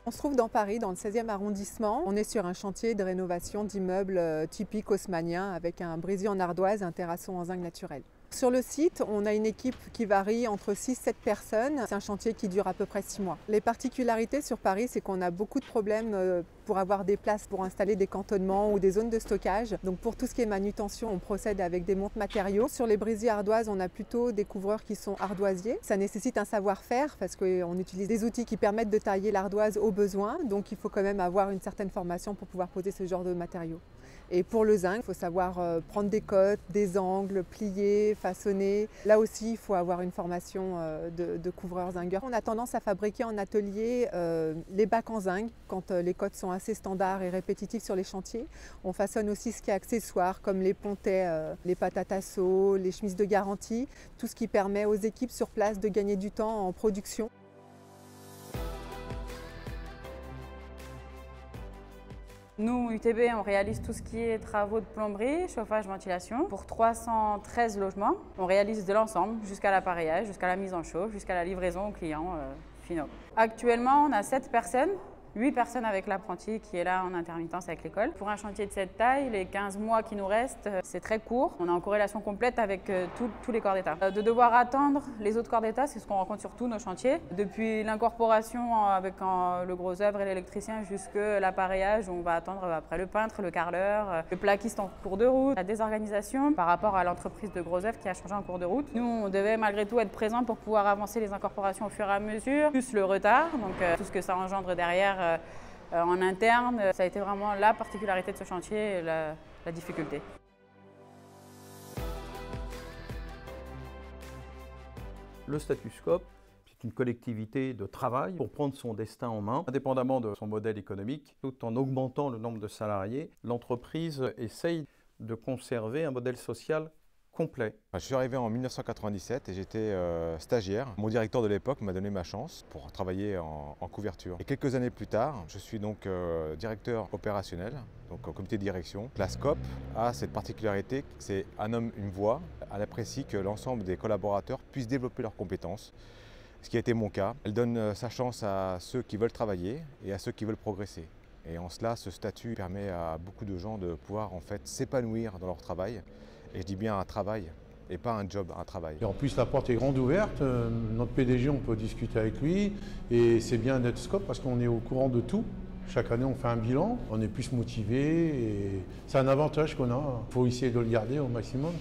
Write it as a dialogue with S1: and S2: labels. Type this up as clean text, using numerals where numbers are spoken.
S1: On se trouve dans Paris, dans le 16e arrondissement. On est sur un chantier de rénovation d'immeubles typiques haussmanniens avec un brésil en ardoise et un terrasson en zinc naturel. Sur le site, on a une équipe qui varie entre 6-7 personnes. C'est un chantier qui dure à peu près 6 mois. Les particularités sur Paris, c'est qu'on a beaucoup de problèmes pour avoir des places pour installer des cantonnements ou des zones de stockage. Donc pour tout ce qui est manutention, on procède avec des montes matériaux. Sur les brésil ardoises, on a plutôt des couvreurs qui sont ardoisiers. Ça nécessite un savoir-faire parce qu'on utilise des outils qui permettent de tailler l'ardoise au besoin. Donc il faut quand même avoir une certaine formation pour pouvoir poser ce genre de matériaux. Et pour le zinc, il faut savoir prendre des cotes, des angles, plier, façonner. Là aussi, il faut avoir une formation de couvreur zingueur. On a tendance à fabriquer en atelier les bacs en zinc quand les cotes sont assez standards et répétitifs sur les chantiers. On façonne aussi ce qui est accessoire comme les pontets, les patates à seau, les chemises de garantie, tout ce qui permet aux équipes sur place de gagner du temps en production.
S2: Nous, UTB, on réalise tout ce qui est travaux de plomberie, chauffage, ventilation pour 313 logements. On réalise de l'ensemble jusqu'à l'appareillage, jusqu'à la mise en chauffe, jusqu'à la livraison aux clients finaux. Actuellement, on a 7 personnes. 8 personnes avec l'apprenti qui est là en intermittence avec l'école. Pour un chantier de cette taille, les 15 mois qui nous restent, c'est très court. On est en corrélation complète avec tous les corps d'État. De devoir attendre les autres corps d'État, c'est ce qu'on rencontre sur tous nos chantiers. Depuis l'incorporation avec le gros œuvre et l'électricien jusqu'à l'appareillage, on va attendre après le peintre, le carreleur, le plaquiste en cours de route. La désorganisation par rapport à l'entreprise de gros œuvre qui a changé en cours de route. Nous, on devait malgré tout être présents pour pouvoir avancer les incorporations au fur et à mesure, plus le retard, donc tout ce que ça engendre derrière en interne. Ça a été vraiment la particularité de ce chantier, la difficulté.
S3: Le Statuscope, c'est une collectivité de travail pour prendre son destin en main, indépendamment de son modèle économique. Tout en augmentant le nombre de salariés, l'entreprise essaye de conserver un modèle social complet.
S4: Je suis arrivé en 1997 et j'étais stagiaire. Mon directeur de l'époque m'a donné ma chance pour travailler en couverture. Et quelques années plus tard, je suis donc directeur opérationnel, donc au comité de direction. La SCOP a cette particularité, c'est un homme, une voix. Elle apprécie que l'ensemble des collaborateurs puissent développer leurs compétences, ce qui a été mon cas. Elle donne sa chance à ceux qui veulent travailler et à ceux qui veulent progresser. Et en cela, ce statut permet à beaucoup de gens de pouvoir en fait s'épanouir dans leur travail. Et je dis bien un travail et pas un job, un travail.
S5: Et en plus, la porte est grande ouverte. Notre PDG, on peut discuter avec lui. Et c'est bien d'être SCOP parce qu'on est au courant de tout. Chaque année, on fait un bilan. On est plus motivé. Et c'est un avantage qu'on a. Il faut essayer de le garder au maximum.